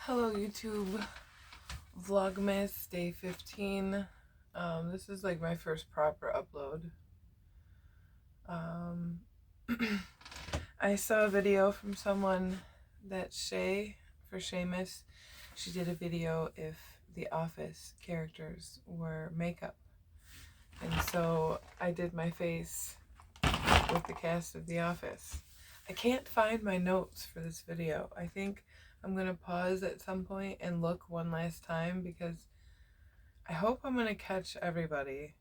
Hello YouTube, Vlogmas day 15. This is like my first proper upload. I saw a video from someone that for Seamus, she did a video if the Office characters were makeup. And so I did my face with the cast of The Office. I can't find my notes for this video. I think I'm going to pause at some point and look one last time because I hope I'm going to catch everybody.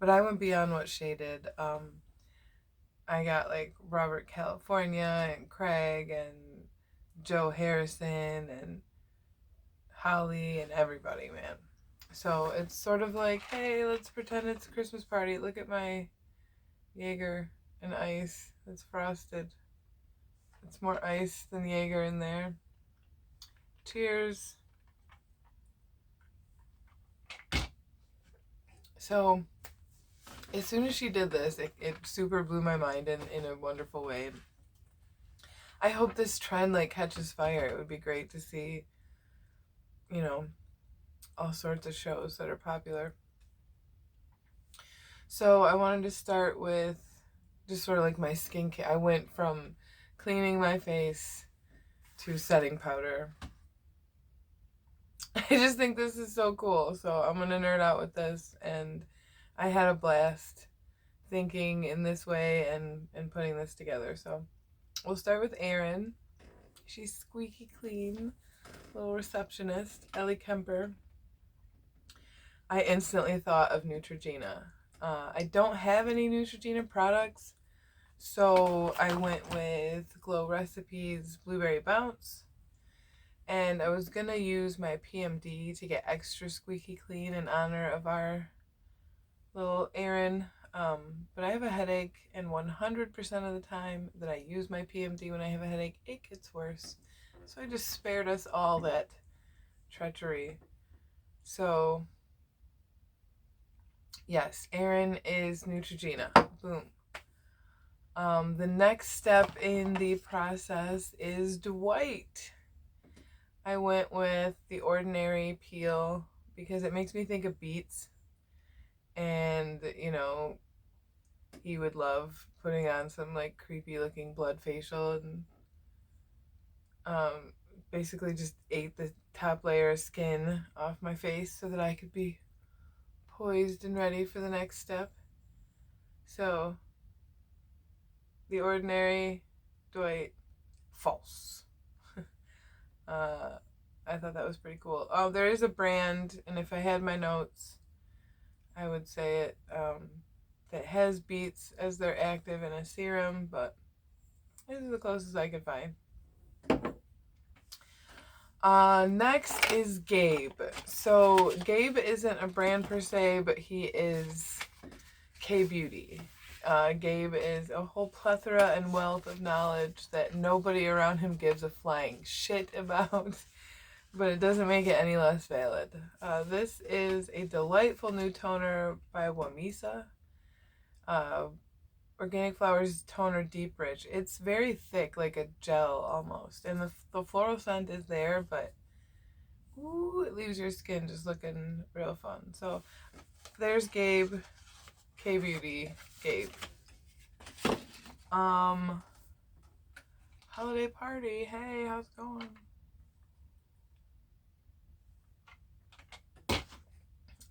But I went beyond what Shay did. I got like Robert California and Craig and Joe Harrison and Holly and everybody, man. So it's sort of like, hey, let's pretend it's a Christmas party. Look at my Jaeger and ice. It's frosted. It's more ice than Jaeger in there. Cheers. So, as soon as she did this, it super blew my mind in a wonderful way. I hope this trend like catches fire. It would be great to see, you know, all sorts of shows that are popular. So I wanted to start with just sort of like my skincare. I went from cleaning my face to setting powder. I just think this is so cool. So I'm going to nerd out with this. And I had a blast thinking in this way and putting this together. So we'll start with Erin. She's squeaky clean. Little receptionist. Ellie Kemper. I instantly thought of Neutrogena. I don't have any Neutrogena products. So I went with Glow Recipes Blueberry Bounce. And I was going to use my PMD to get extra squeaky clean in honor of our little Erin. But I have a headache, and 100% of the time that I use my PMD when I have a headache, it gets worse. So I just spared us all that treachery. So, yes, Erin is Neutrogena. Boom. The next step in the process is Dwight. I went with the Ordinary Peel because it makes me think of beets. And, you know, he would love putting on some like creepy looking blood facial and basically just ate the top layer of skin off my face so that I could be poised and ready for the next step. So, the Ordinary, Dwight, false. I thought that was pretty cool. Oh, there is a brand, and if I had my notes, I would say it, that has beets as their active in a serum, but this is the closest I could find. Next is Gabe. So Gabe isn't a brand per se, but he is K-Beauty. Gabe is a whole plethora and wealth of knowledge that nobody around him gives a flying shit about, but it doesn't make it any less valid. This is a delightful new toner by Wamisa. Organic Flowers Toner Deep Rich. It's very thick, like a gel almost, and the floral scent is there, but ooh, it leaves your skin just looking real fun. So there's Gabe, K-Beauty, Gabe. Holiday party. Hey, how's it going?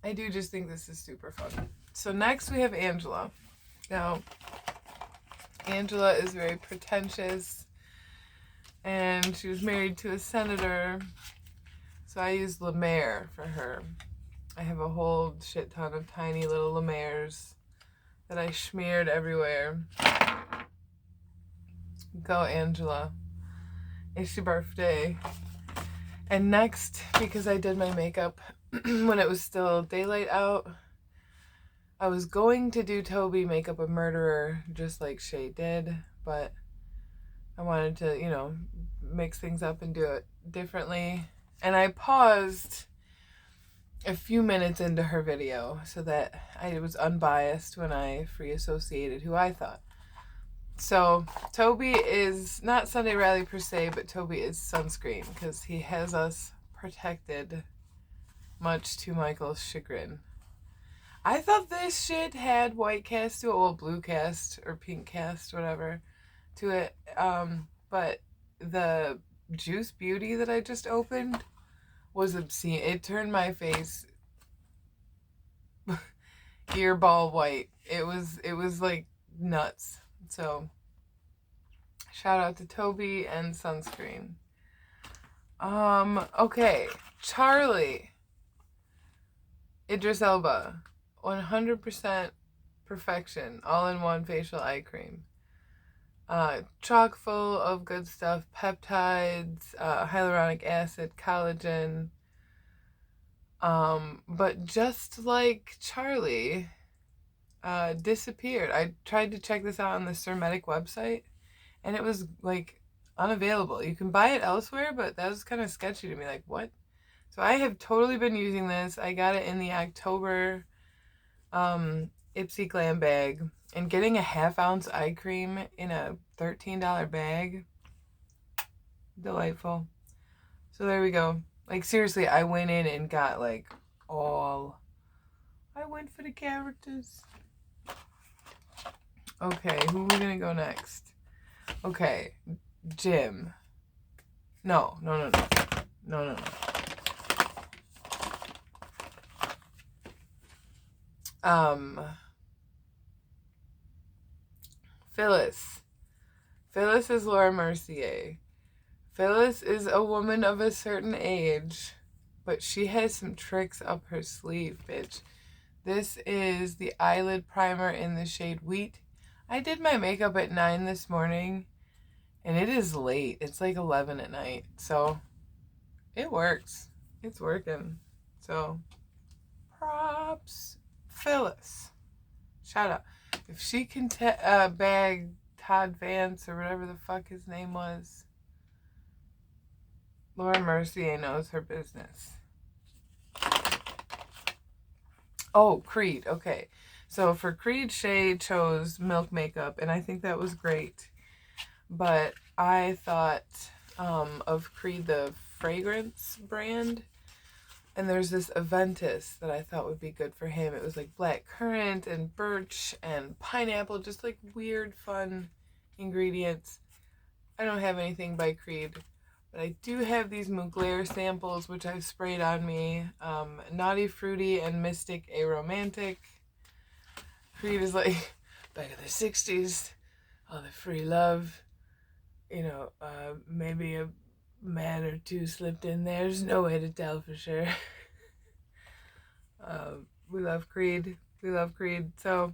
I do just think this is super fun. So next we have Angela. Now, Angela is very pretentious, and she was married to a senator, so I used La Mer for her. I have a whole shit ton of tiny little La Mers that I smeared everywhere. Go, Angela. It's your birthday. And next, because I did my makeup when it was still daylight out, I was going to do Toby Makeup a Murderer just like Shay did, but I wanted to, you know, mix things up and do it differently. And I paused a few minutes into her video so that I was unbiased when I free associated who I thought. So Toby is not Sunday Riley per se, but Toby is sunscreen because he has us protected, much to Michael's chagrin. I thought this shit had white cast to it, well, blue cast or pink cast, whatever, to it. But the Juice Beauty that I just opened was obscene. It turned my face earball white. It was like nuts. So shout out to Toby and sunscreen. Okay, Charlie. Idris Elba. 100% perfection. All-in-one facial eye cream. Chock full of good stuff. Peptides, hyaluronic acid, collagen. But just like Charlie, disappeared. I tried to check this out on the Surmedic website, and it was like unavailable. You can buy it elsewhere, but that was kind of sketchy to me. Like, what? So I have totally been using this. I got it in the October Ipsy Glam bag, and getting a half-ounce eye cream in a $13 bag, delightful. So there we go. Like, seriously, I went in and got like I went for the characters. Okay, who are we gonna go next? Okay, Jim. No. Phyllis. Phyllis is Laura Mercier. Phyllis is a woman of a certain age, but she has some tricks up her sleeve, bitch. This is the eyelid primer in the shade Wheat. I did my makeup at 9 this morning, and it is late. It's like 11 at night, so it works. It's working. So, props. Phyllis. Shout out. If she can bag Todd Vance or whatever the fuck his name was, Laura Mercier knows her business. Oh, Creed. Okay. So for Creed, Shay chose Milk Makeup, and I think that was great. But I thought of Creed, the fragrance brand, and there's this Aventus that I thought would be good for him. It was like black currant and birch and pineapple, just like weird, fun ingredients. I don't have anything by Creed, but I do have these Mugler samples, which I've sprayed on me. Naughty Fruity and Mystic Aromantic. Creed is like back in the 60s, all the free love. You know, maybe a man or two slipped in there. There's no way to tell for sure. We love Creed. We love Creed. So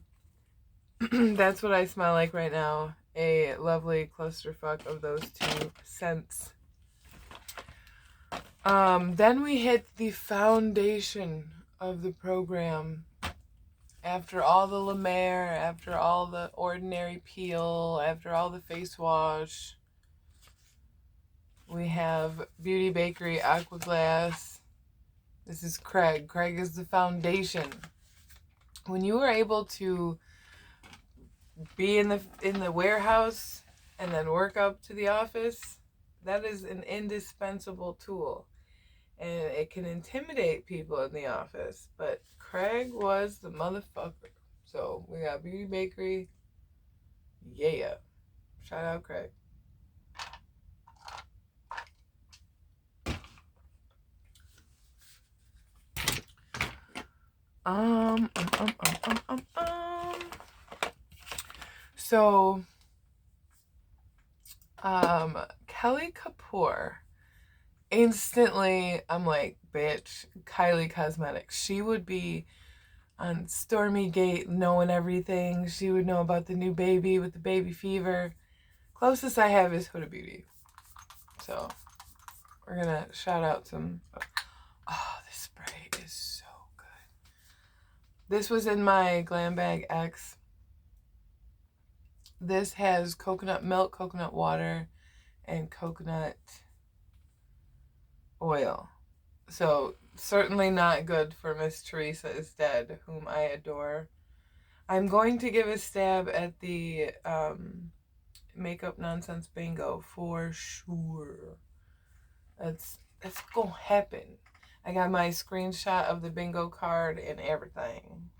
that's what I smell like right now. A lovely clusterfuck of those two scents. Then we hit the foundation of the program. After all the La Mer, after all the Ordinary Peel, after all the face wash, we have Beauty Bakery Aqua Glass. This is Craig. Craig is the foundation. When you are able to be in the warehouse and then work up to the office, that is an indispensable tool. And it can intimidate people in the office. But Craig was the motherfucker. So we got Beauty Bakery. Yeah. Shout out Craig. So, Kelly Kapoor. Instantly, I'm like, bitch, Kylie Cosmetics. She would be on Stormy Gate knowing everything. She would know about the new baby with the baby fever. Closest I have is Huda Beauty. So, we're going to shout out some. Oh, this spray is so good. This was in my Glam Bag X. This has coconut milk, coconut water, and coconut oil. So certainly not good for Miss Teresa is Dead, whom I adore. I'm going to give a stab at the makeup nonsense bingo for sure. That's gonna happen. I got my screenshot of the bingo card and everything.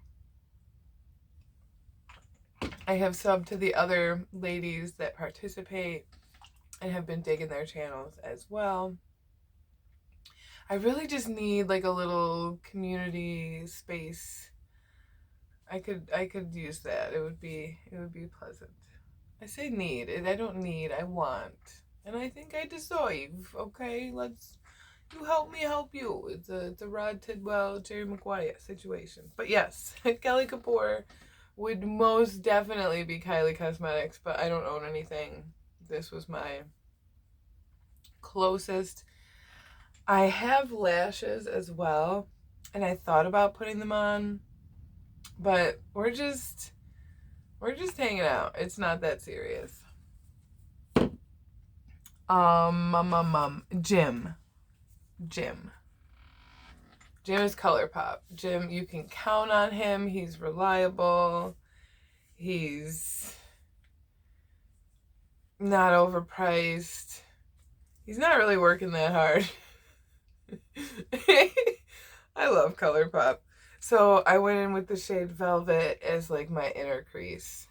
I have subbed to the other ladies that participate and have been digging their channels as well. I really just need like a little community space. I could use that. It would be pleasant. I say need. I don't need. I want. And I think I deserve. Okay, you help me help you. It's a Rod Tidwell, Jerry Maguire situation. But yes, Kelly Kapoor would most definitely be Kylie Cosmetics, but I don't own anything. This was my closest. I have lashes as well, and I thought about putting them on, but we're just hanging out. It's not that serious. Jim is ColourPop. Jim, you can count on him. He's reliable. He's not overpriced. He's not really working that hard. I love ColourPop. So I went in with the shade Velvet as like my inner crease.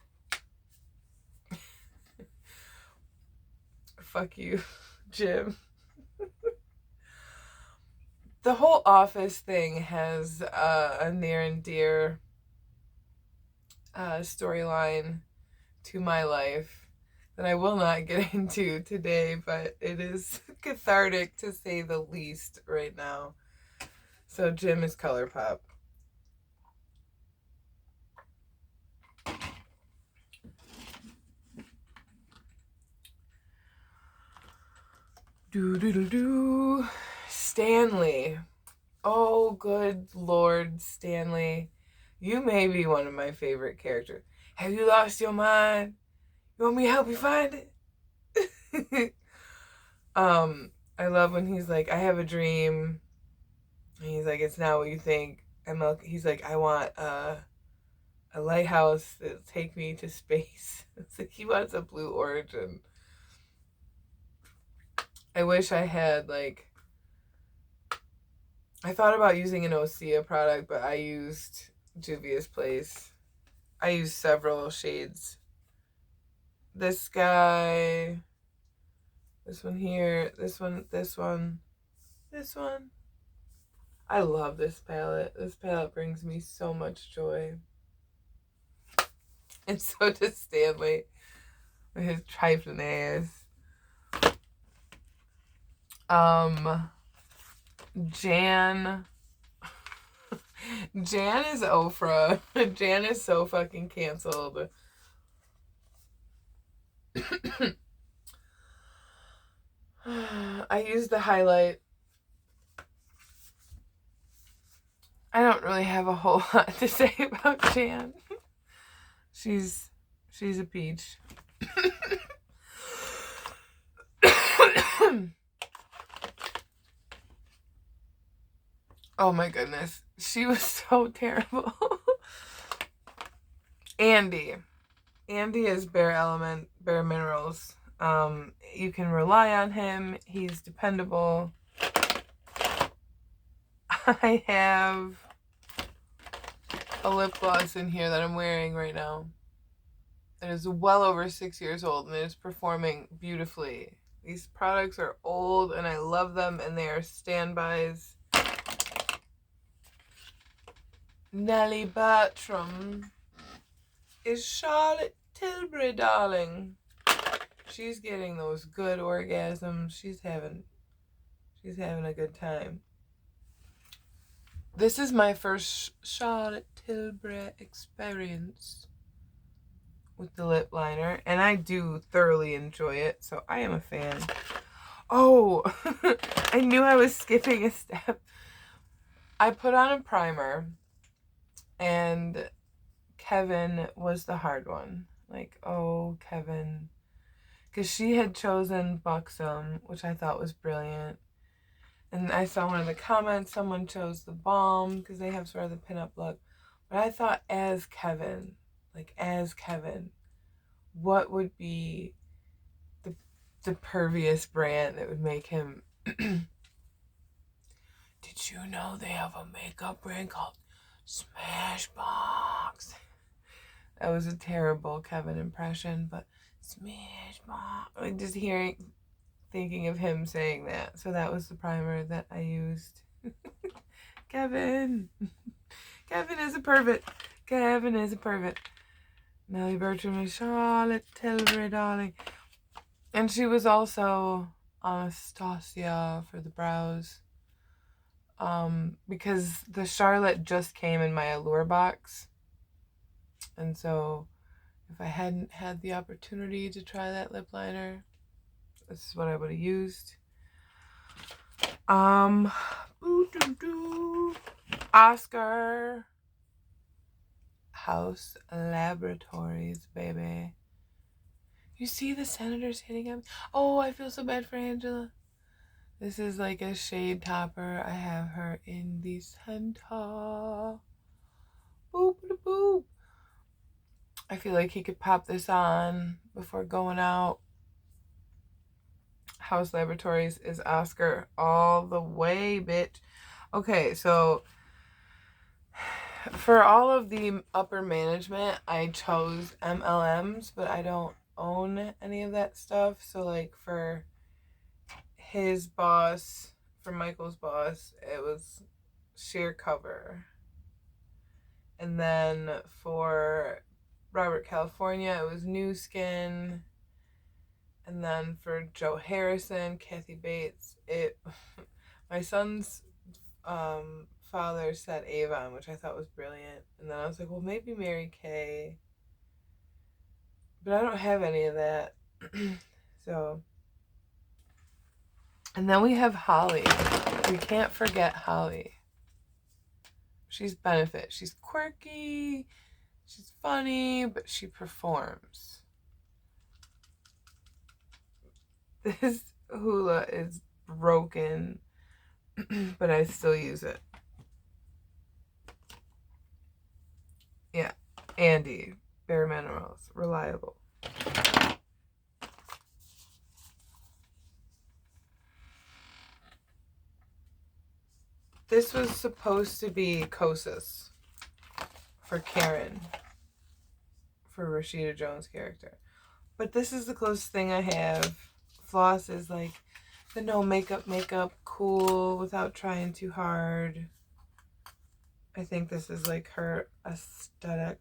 Fuck you, Jim. The whole Office thing has a near and dear storyline to my life that I will not get into today, but it is cathartic to say the least right now. So Jim is ColourPop. Stanley. Oh, good Lord, Stanley. You may be one of my favorite characters. Have you lost your mind? You want me to help you find it? I love when he's like, I have a dream. And he's like, it's not what you think. And he's like, I want a lighthouse that'll take me to space. It's like he wants a Blue Origin. I wish I had like, I thought about using an Osea product, but I used Juvia's Place. I used several shades. This guy, this one here, this one, this one, this one. I love this palette. This palette brings me so much joy. And so does Stanley with his trifling ass. Jan is Ofra. Jan is so fucking canceled. I used the highlight. I don't really have a whole lot to say about Jan. She's a peach. Oh my goodness. She was so terrible. Andy is Bare Minerals. You can rely on him. He's dependable. I have a lip gloss in here that I'm wearing right now. It is well over 6 years old and it is performing beautifully. These products are old and I love them and they are standbys. Nellie Bertram is Charlotte Tilbury, darling. She's getting those good orgasms. She's having a good time. This is my first Charlotte Tilbury experience with the lip liner, and I do thoroughly enjoy it, so I am a fan. Oh, I knew I was skipping a step. I put on a primer, and Kevin was the hard one. Like, oh, Kevin. Because she had chosen Buxom, which I thought was brilliant. And I saw one of the comments, someone chose the Balm because they have sort of the pinup look. But I thought as Kevin, what would be most impervious brand that would make him... Did you know they have a makeup brand called Smashbox? That was a terrible Kevin impression, but Smashbox. Like just thinking of him saying that. So that was the primer that I used. Kevin. Kevin is a pervert. Kevin is a pervert. Nellie Bertram is Charlotte Tilbury, darling. And she was also Anastasia for the brows. Because the Charlotte just came in my Allure box. And so if I hadn't had the opportunity to try that lip liner, this is what I would have used. Oscar House Laboratories, baby. You see the senators hitting him? Oh, I feel so bad for Angela. This is like a shade topper. I have her in the center. Boop, boop, boop. I feel like he could pop this on before going out. House Laboratories is Oscar all the way, bitch. Okay, so for all of the upper management, I chose MLMs, but I don't own any of that stuff. So like for his boss, for Michael's boss, it was Sheer Cover. And then for Robert California, it was New Skin. And then for Joe Harrison, Kathy Bates, my son's father said Avon, which I thought was brilliant. And then I was like, well, maybe Mary Kay. But I don't have any of that. So. And then we have Holly. We can't forget Holly. She's Benefit. She's quirky. She's funny, but she performs. This hula is broken, but I still use it. Yeah, Andy, Bare Minerals, reliable. This was supposed to be Kosas for Karen, for Rashida Jones' character. But this is the closest thing I have. Floss is like the no makeup, cool, without trying too hard. I think this is like her aesthetic.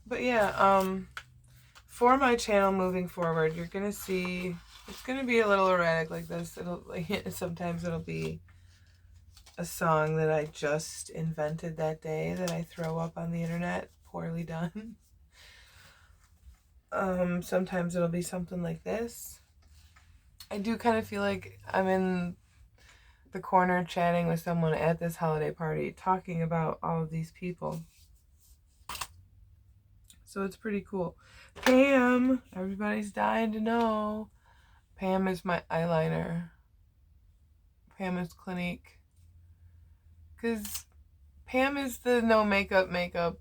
But yeah, for my channel moving forward, you're gonna see it's gonna be a little erratic like this. Sometimes it'll be a song that I just invented that day that I throw up on the internet, poorly done. Sometimes it'll be something like this. I do kind of feel like I'm in the corner chatting with someone at this holiday party, talking about all of these people. So it's pretty cool. Pam, everybody's dying to know. Pam is my eyeliner. Pam is Clinique. Because Pam is the no makeup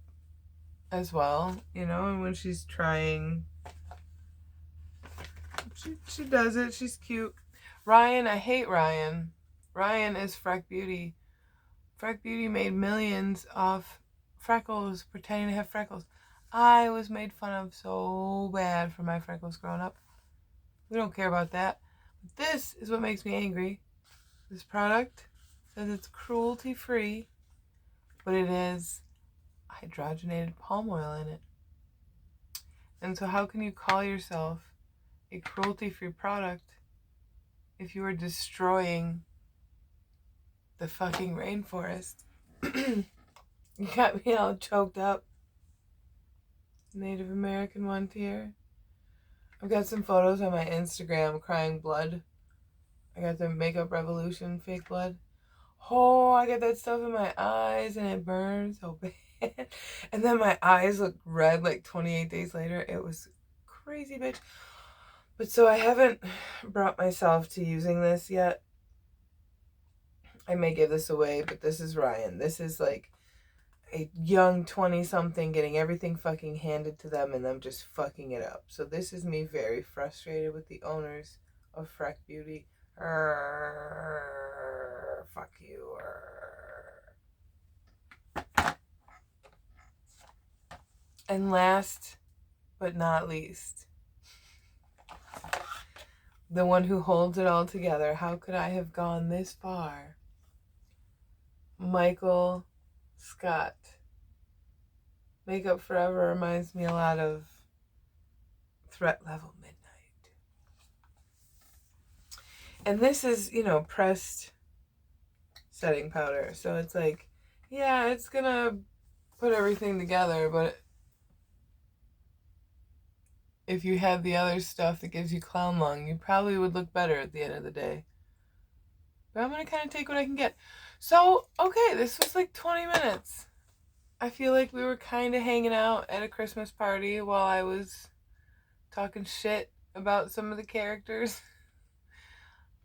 as well, you know, and when she's trying, she does it. She's cute. Ryan, I hate Ryan. Ryan is Freck Beauty. Freck Beauty made millions off freckles, pretending to have freckles. I was made fun of so bad for my freckles growing up. We don't care about that. But this is what makes me angry. This product says it's cruelty-free, but it is hydrogenated palm oil in it. And so how can you call yourself a cruelty-free product if you are destroying the fucking rainforest? You got me all choked up. Native American one here. I've got some photos on my Instagram crying blood. I got the Makeup Revolution fake blood. Oh, I got that stuff in my eyes and it burns so bad. And then my eyes look red like 28 days later. It was crazy, bitch. But so I haven't brought myself to using this yet. I may give this away, but this is Ryan. This is like, a young 20-something getting everything fucking handed to them and them just fucking it up. So this is me very frustrated with the owners of Freck Beauty. Fuck you. And last but not least, the one who holds it all together. How could I have gone this far? Michael Scott. Makeup Forever reminds me a lot of Threat Level Midnight. And this is, pressed setting powder. So it's like, yeah, it's gonna put everything together, but if you had the other stuff that gives you clown lung, you probably would look better at the end of the day. But I'm gonna kind of take what I can get. So, okay, this was like 20 minutes. I feel like we were kind of hanging out at a Christmas party while I was talking shit about some of the characters.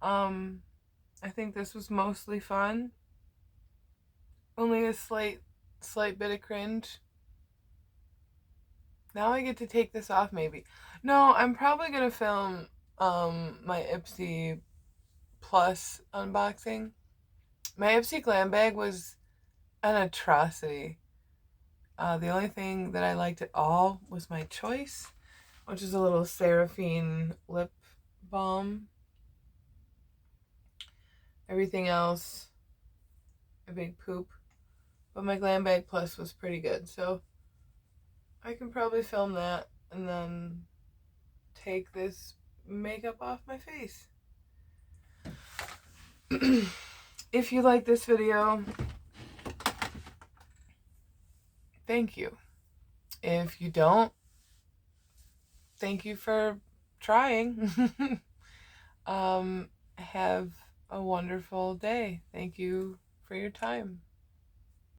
I think this was mostly fun. Only a slight bit of cringe. Now I get to take this off maybe. No, I'm probably gonna film my Ipsy Plus unboxing. My Ipsy glam bag was an atrocity. The only thing that I liked at all was my choice, which is a little Seraphine lip balm. Everything else, a big poop. But my Glam Bag Plus was pretty good, so I can probably film that and then take this makeup off my face. If you like this video, thank you. If you don't, thank you for trying. Have a wonderful day. Thank you for your time.